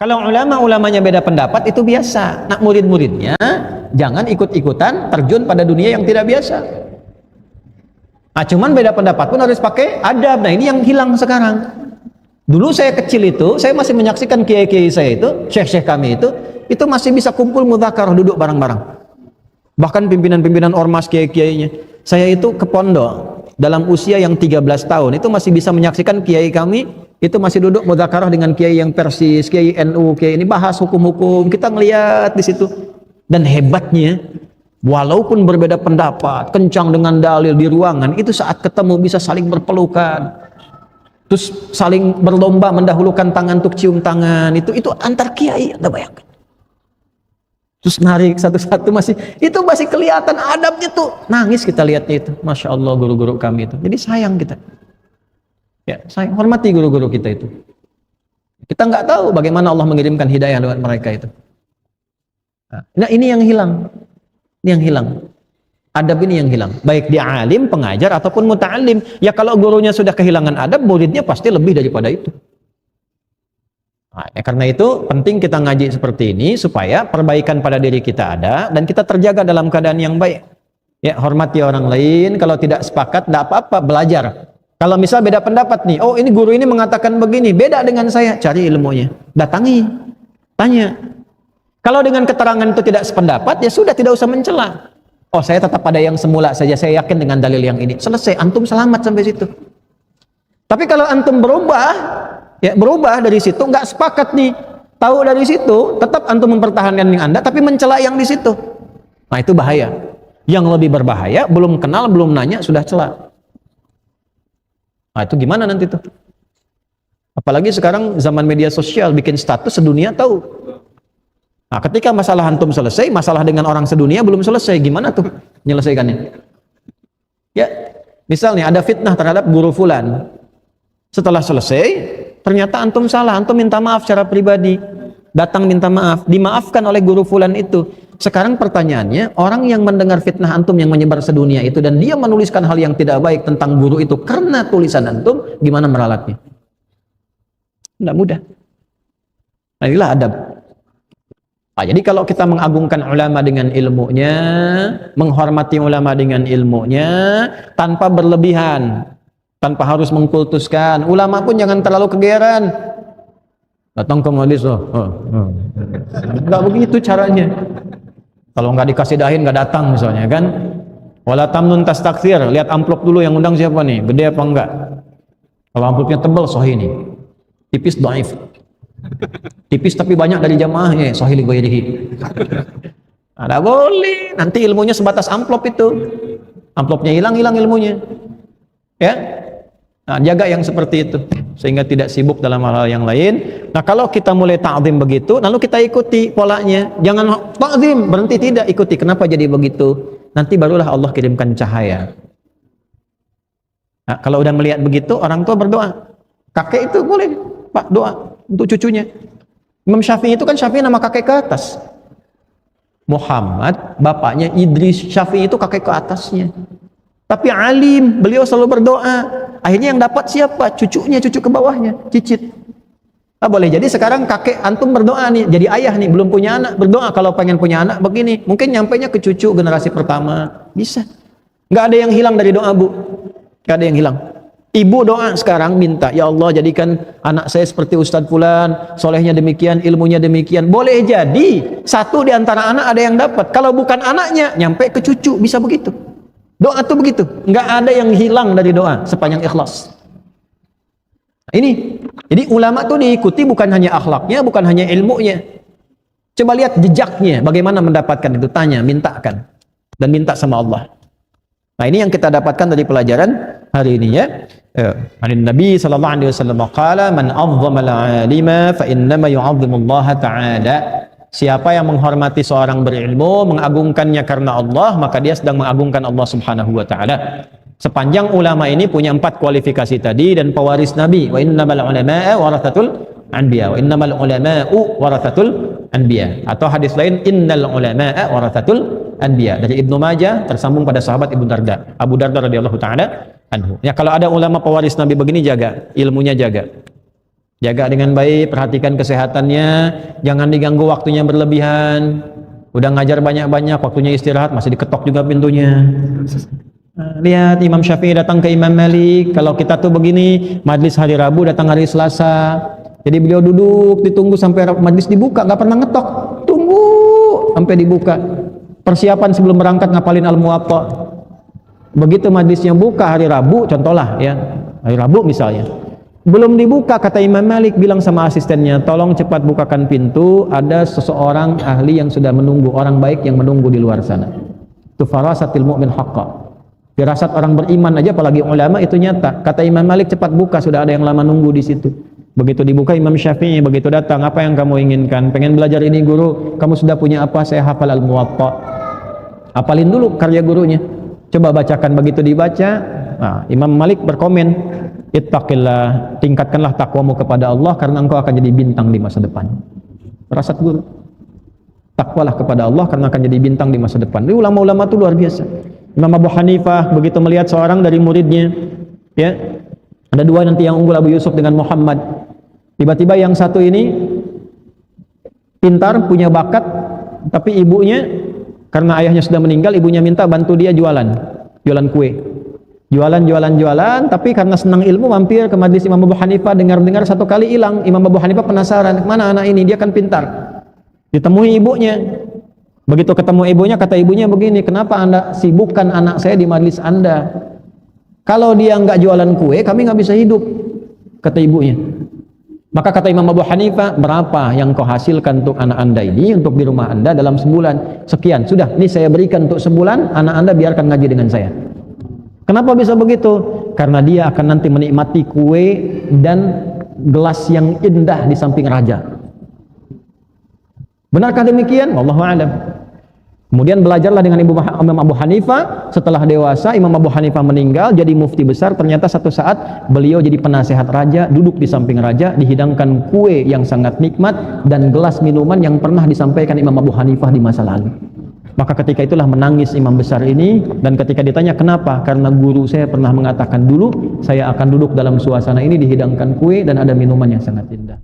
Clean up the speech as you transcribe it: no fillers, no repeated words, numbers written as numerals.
Kalau ulama-ulamanya beda pendapat itu biasa. Nah, murid-muridnya jangan ikut-ikutan terjun pada dunia yang tidak biasa. Nah, cuman beda pendapat pun harus pakai adab. Nah, ini yang hilang sekarang. Dulu saya kecil itu, saya masih menyaksikan kiai-kiai saya itu, syekh-syekh kami itu masih bisa kumpul mudzakarah, duduk bareng-bareng. Bahkan pimpinan-pimpinan ormas kiai-kiainya. Saya itu ke pondok dalam usia yang 13 tahun itu masih bisa menyaksikan kiai kami itu masih duduk mudzakarah dengan kiai yang Persis, kiai NU, kiai ini bahas hukum-hukum. Kita ngelihat di situ. Dan hebatnya, walaupun berbeda pendapat, kencang dengan dalil di ruangan, itu saat ketemu bisa saling berpelukan. Terus saling berlomba mendahulukan tangan untuk cium tangan. Itu antar kiai, Anda bayangkan. Terus narik satu-satu itu masih kelihatan adabnya tuh. Nangis kita lihatnya itu. Masya Allah guru-guru kami itu. Jadi sayang kita. Ya, saya hormati guru-guru kita itu. Kita nggak tahu bagaimana Allah mengirimkan hidayah lewat mereka itu. Nah, ini yang hilang. Ini yang hilang. Adab ini yang hilang. Baik dia alim, pengajar, ataupun muta'alim. Ya kalau gurunya sudah kehilangan adab, muridnya pasti lebih daripada itu. Nah, ya karena itu penting kita ngaji seperti ini supaya perbaikan pada diri kita ada dan kita terjaga dalam keadaan yang baik. Ya, hormati orang lain. Kalau tidak sepakat, tidak apa-apa, belajar. Kalau misal beda pendapat nih, oh ini guru ini mengatakan begini, beda dengan saya, cari ilmunya, datangi, tanya. Kalau dengan keterangan itu tidak sependapat, ya sudah tidak usah mencela. Oh saya tetap pada yang semula saja, saya yakin dengan dalil yang ini. Selesai, antum selamat sampai situ. Tapi kalau antum berubah dari situ, nggak sepakat nih, tahu dari situ, tetap antum mempertahankan yang Anda, tapi mencela yang di situ. Nah itu bahaya. Yang lebih berbahaya, belum kenal, belum nanya, sudah cela. Nah itu gimana nanti tuh? Apalagi sekarang zaman media sosial bikin status sedunia tahu. Nah ketika masalah antum selesai, masalah dengan orang sedunia belum selesai, gimana tuh menyelesaikannya? Ya, misalnya ada fitnah terhadap guru fulan. Setelah selesai, ternyata antum salah, antum minta maaf secara pribadi. Datang minta maaf, dimaafkan oleh guru fulan itu. Sekarang pertanyaannya, orang yang mendengar fitnah antum yang menyebar sedunia itu dan dia menuliskan hal yang tidak baik tentang guru itu karena tulisan antum, gimana meralatnya? Tidak mudah. Nah, inilah adab. Nah, jadi kalau kita mengagungkan ulama dengan ilmunya, menghormati ulama dengan ilmunya, tanpa berlebihan, tanpa harus mengkultuskan, ulama pun jangan terlalu kegeeran. Datang ke majelis, nggak begitu caranya. Kalau nggak dikasih dahin nggak datang misalnya kan. Wala tamnun tastakthir, lihat amplop dulu yang undang siapa nih, gede apa enggak. Kalau amplopnya tebal, sahih nih. Tipis, dhaif. Tipis tapi banyak dari jamaahnya, sahih li ghairihi. Ada boleh, nanti ilmunya sebatas amplop itu. Amplopnya hilang ilmunya. Ya. Nah, jaga yang seperti itu sehingga tidak sibuk dalam hal-hal yang lain. Nah, kalau kita mulai ta'zim begitu, lalu kita ikuti polanya. Jangan ta'zim, berhenti tidak, ikuti. Kenapa jadi begitu? Nanti barulah Allah kirimkan cahaya. Nah, kalau udah melihat begitu, orang tua berdoa. Kakek itu boleh, Pak, doa untuk cucunya. Imam Syafi'i itu kan Syafi'i nama kakek ke atas. Muhammad, bapaknya Idris, Syafi'i itu kakek ke atasnya. Tapi alim, beliau selalu berdoa. Akhirnya yang dapat siapa? Cucunya, cucu ke bawahnya, cicit. Ah, boleh jadi sekarang kakek antum berdoa nih, jadi ayah nih, belum punya anak, berdoa kalau pengen punya anak begini. Mungkin nyampainya ke cucu generasi pertama, bisa. Nggak ada yang hilang dari doa, Bu. Nggak ada yang hilang. Ibu doa sekarang minta, ya Allah jadikan anak saya seperti Ustadz Fulan, solehnya demikian, ilmunya demikian. Boleh jadi satu di antara anak ada yang dapat. Kalau bukan anaknya, nyampe ke cucu, bisa begitu. Doa tuh begitu, nggak ada yang hilang dari doa sepanjang ikhlas. Nah, ini, jadi ulama tuh diikuti bukan hanya akhlaknya, bukan hanya ilmunya. Coba lihat jejaknya, bagaimana mendapatkan itu, tanya, mintakan, dan minta sama Allah. Nah ini yang kita dapatkan dari pelajaran hari ini ya. Nabi sallallahu alaihi wasallam qala man 'azzama al-'alima fa innama yu'azzimu Allah ta'ala. Siapa yang menghormati seorang berilmu, mengagungkannya karena Allah, maka dia sedang mengagungkan Allah Subhanahu wa taala. Sepanjang ulama ini punya 4 kualifikasi tadi dan pewaris Nabi. Wa innamal ulama'a warathatul anbiya. Wa innamal ulama'u warathatul anbiya. Atau hadis lain innal ulama'a warathatul anbiya. Dari Ibnu Majah tersambung pada sahabat Abu Darda radhiyallahu taala anhu. Ya kalau ada ulama pewaris Nabi begini jaga, ilmunya jaga. Jaga dengan baik, perhatikan kesehatannya, jangan diganggu waktunya berlebihan. Udah ngajar banyak-banyak, waktunya istirahat, masih diketok juga pintunya. Lihat Imam Syafi'i datang ke Imam Malik, kalau kita tuh begini, majlis hari Rabu datang hari Selasa. Jadi beliau duduk, ditunggu sampai majlis dibuka, nggak pernah ngetok. Tunggu sampai dibuka. Persiapan sebelum berangkat ngapalin Al-Muwatta. Begitu majlisnya buka hari Rabu, contohlah ya, hari Rabu misalnya. Belum dibuka, kata Imam Malik bilang sama asistennya, tolong cepat bukakan pintu, ada seseorang ahli yang sudah menunggu, orang baik yang menunggu di luar sana. Itu farasatil mu'min haqqa. Firasat orang beriman aja, apalagi ulama, itu nyata. Kata Imam Malik, cepat buka, sudah ada yang lama nunggu di situ. Begitu dibuka, Imam Syafi'i begitu datang, apa yang kamu inginkan? Pengen belajar ini guru, kamu sudah punya apa? Saya hafal Al-Muwatta. Hafalin dulu karya gurunya. Coba bacakan, begitu dibaca. Nah, Imam Malik berkomen, ittaqillah, tingkatkanlah takwamu kepada Allah karena engkau akan jadi bintang di masa depan. Firasat guru. Takwalah kepada Allah karena akan jadi bintang di masa depan. Ini ulama-ulama itu luar biasa. Imam Abu Hanifah begitu melihat seorang dari muridnya, ya, ada dua nanti yang unggul, Abu Yusuf dengan Muhammad. Tiba-tiba yang satu ini pintar, punya bakat, tapi ibunya karena ayahnya sudah meninggal, ibunya minta bantu dia jualan kue. Jualan, tapi karena senang ilmu mampir ke majlis Imam Abu Hanifah, dengar-dengar satu kali hilang. Imam Abu Hanifah penasaran, mana anak ini? Dia kan pintar. Ditemui ibunya. Begitu ketemu ibunya, kata ibunya begini, kenapa Anda sibukkan anak saya di majlis Anda? Kalau dia nggak jualan kue, kami nggak bisa hidup, kata ibunya. Maka kata Imam Abu Hanifah, berapa yang kau hasilkan untuk anak Anda ini, untuk di rumah Anda dalam sebulan? Sekian, sudah, ini saya berikan untuk sebulan, anak Anda biarkan ngaji dengan saya. Kenapa bisa begitu? Karena dia akan nanti menikmati kue dan gelas yang indah di samping raja. Benarkah demikian? Wallahu a'lam. Kemudian belajarlah dengan Imam Abu Hanifah. Setelah dewasa, Imam Abu Hanifah meninggal, jadi mufti besar. Ternyata satu saat beliau jadi penasehat raja, duduk di samping raja, dihidangkan kue yang sangat nikmat dan gelas minuman yang pernah disampaikan Imam Abu Hanifah di masa lalu. Maka ketika itulah menangis imam besar ini, dan ketika ditanya kenapa, karena guru saya pernah mengatakan dulu saya akan duduk dalam suasana ini, dihidangkan kue dan ada minuman yang sangat indah.